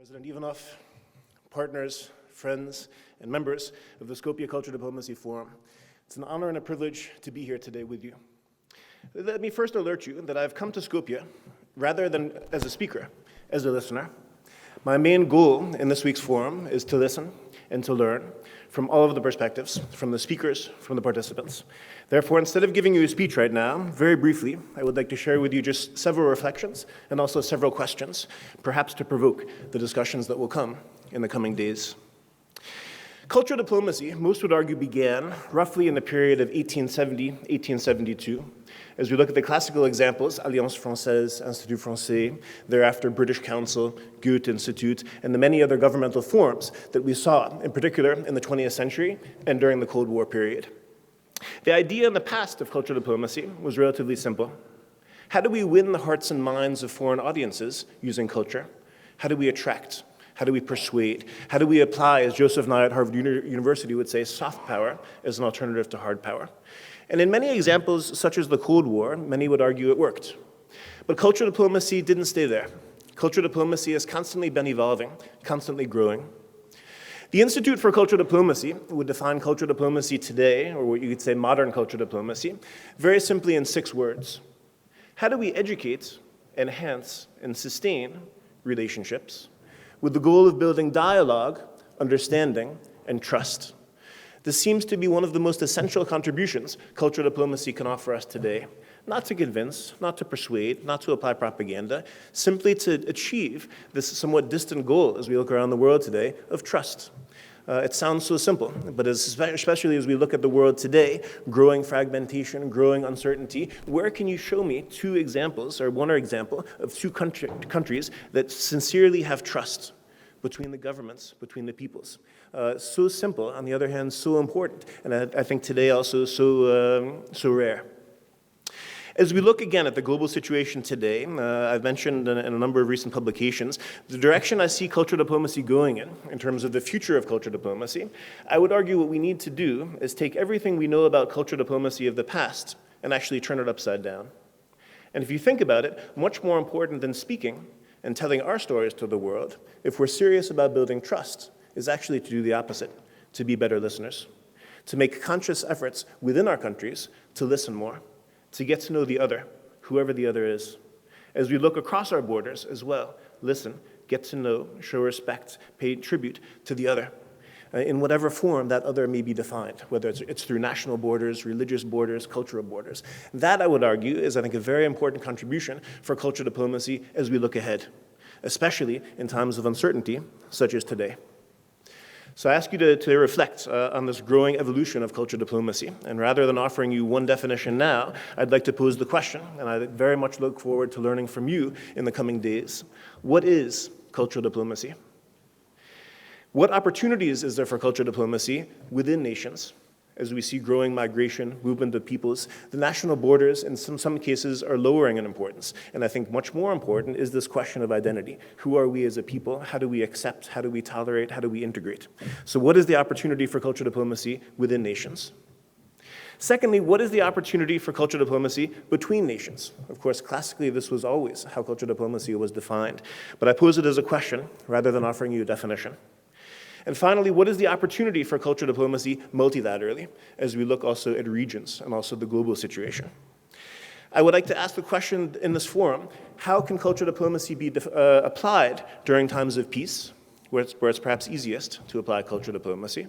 President Ivanov, partners, friends, and members of the Skopje Culture Diplomacy Forum, it's an honor and a privilege to be here today with you. Let me first alert you that I've come to Skopje rather than as a speaker, as a listener. My main goal in this week's forum is to listen and to learn from all of the perspectives, from the speakers, from the participants. Therefore, instead of giving you a speech right now, very briefly, I would like to share with you just several reflections and also several questions, perhaps to provoke the discussions that will come in the coming days. Cultural diplomacy, most would argue, began roughly in the period of 1870, 1872. As we look at the classical examples, Alliance Française, Institut Français, thereafter British Council, Goethe Institute, and the many other governmental forms that we saw, in particular in the 20th century and during the Cold War period. The idea in the past of cultural diplomacy was relatively simple. How do we win the hearts and minds of foreign audiences using culture? How do we attract? How do we persuade? How do we apply, as Joseph Nye at Harvard University would say, soft power as an alternative to hard power? And in many examples, such as the Cold War, many would argue it worked. But cultural diplomacy didn't stay there. Cultural diplomacy has constantly been evolving, constantly growing. The Institute for Cultural Diplomacy would define cultural diplomacy today, or what you could say modern cultural diplomacy, very simply in 6 words. How do we educate, enhance, and sustain relationships with the goal of building dialogue, understanding, and trust? This seems to be one of the most essential contributions cultural diplomacy can offer us today. Not to convince, not to persuade, not to apply propaganda, simply to achieve this somewhat distant goal as we look around the world today of trust. It sounds so simple, but especially as we look at the world today, growing fragmentation, growing uncertainty, where can you show me 2 examples, or one example, of 2 countries that sincerely have trust between the governments, between the peoples? So simple, on the other hand, so important, and I think today also so rare. As we look again at the global situation today, I've mentioned in a number of recent publications, the direction I see cultural diplomacy going in terms of the future of cultural diplomacy, I would argue what we need to do is take everything we know about cultural diplomacy of the past and actually turn it upside down. And if you think about it, much more important than speaking and telling our stories to the world, if we're serious about building trust, is actually to do the opposite, to be better listeners, to make conscious efforts within our countries to listen more, to get to know the other, whoever the other is. As we look across our borders as well, listen, get to know, show respect, pay tribute to the other, in whatever form that other may be defined, whether it's through national borders, religious borders, cultural borders. That, I would argue, is, I think, a very important contribution for cultural diplomacy as we look ahead, especially in times of uncertainty, such as today. So I ask you to reflect on this growing evolution of cultural diplomacy. And rather than offering you one definition now, I'd like to pose the question, and I very much look forward to learning from you in the coming days. What is cultural diplomacy? What opportunities is there for cultural diplomacy within nations? As we see growing migration, movement of peoples, the national borders in some cases are lowering in importance. And I think much more important is this question of identity. Who are we as a people? How do we accept? How do we tolerate? How do we integrate? So what is the opportunity for cultural diplomacy within nations? Secondly, what is the opportunity for cultural diplomacy between nations? Of course, classically, this was always how cultural diplomacy was defined. But I pose it as a question rather than offering you a definition. And finally, what is the opportunity for cultural diplomacy multilaterally, as we look also at regions and also the global situation? I would like to ask the question in this forum, how can cultural diplomacy be applied during times of peace, where it's perhaps easiest to apply cultural diplomacy?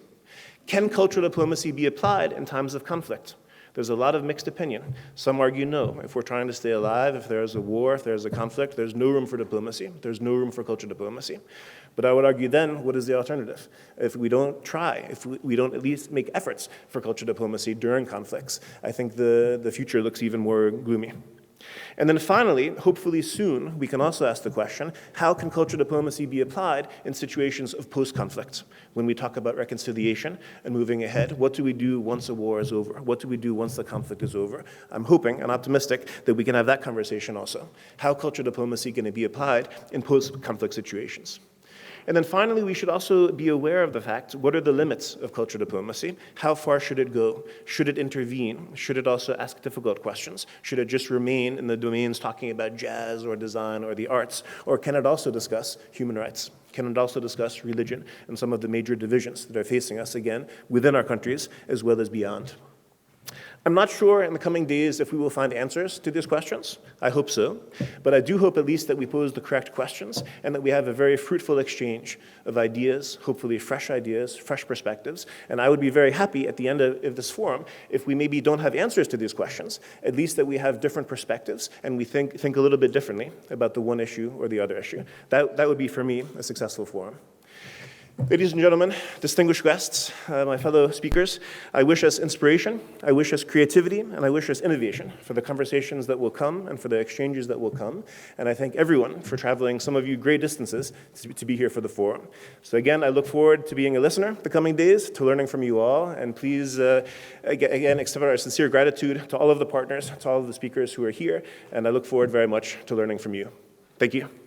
Can cultural diplomacy be applied in times of conflict? There's a lot of mixed opinion. Some argue no. If we're trying to stay alive, if there's a war, if there's a conflict, there's no room for diplomacy. There's no room for cultural diplomacy. But I would argue then, what is the alternative? If we don't try, if we don't at least make efforts for cultural diplomacy during conflicts, I think the future looks even more gloomy. And then finally, hopefully soon, we can also ask the question, how can cultural diplomacy be applied in situations of post-conflict? When we talk about reconciliation and moving ahead, what do we do once a war is over? What do we do once the conflict is over? I'm hoping and optimistic that we can have that conversation also. How cultural diplomacy can be applied in post-conflict situations? And then finally, we should also be aware of the fact, what are the limits of cultural diplomacy? How far should it go? Should it intervene? Should it also ask difficult questions? Should it just remain in the domains talking about jazz or design or the arts? Or can it also discuss human rights? can also discuss religion and some of the major divisions that are facing us, again, within our countries as well as beyond. I'm not sure in the coming days if we will find answers to these questions. I hope so. But I do hope at least that we pose the correct questions and that we have a very fruitful exchange of ideas, hopefully fresh ideas, fresh perspectives. And I would be very happy at the end of this forum if we maybe don't have answers to these questions, at least that we have different perspectives and we think a little bit differently about the one issue or the other issue. That would be, for me, a successful forum. Ladies and gentlemen, distinguished guests, my fellow speakers, I wish us inspiration, I wish us creativity, and I wish us innovation for the conversations that will come and for the exchanges that will come. And I thank everyone for traveling, some of you great distances, to be here for the forum. So again, I look forward to being a listener the coming days, to learning from you all. And please, again, extend our sincere gratitude to all of the partners, to all of the speakers who are here. And I look forward very much to learning from you. Thank you.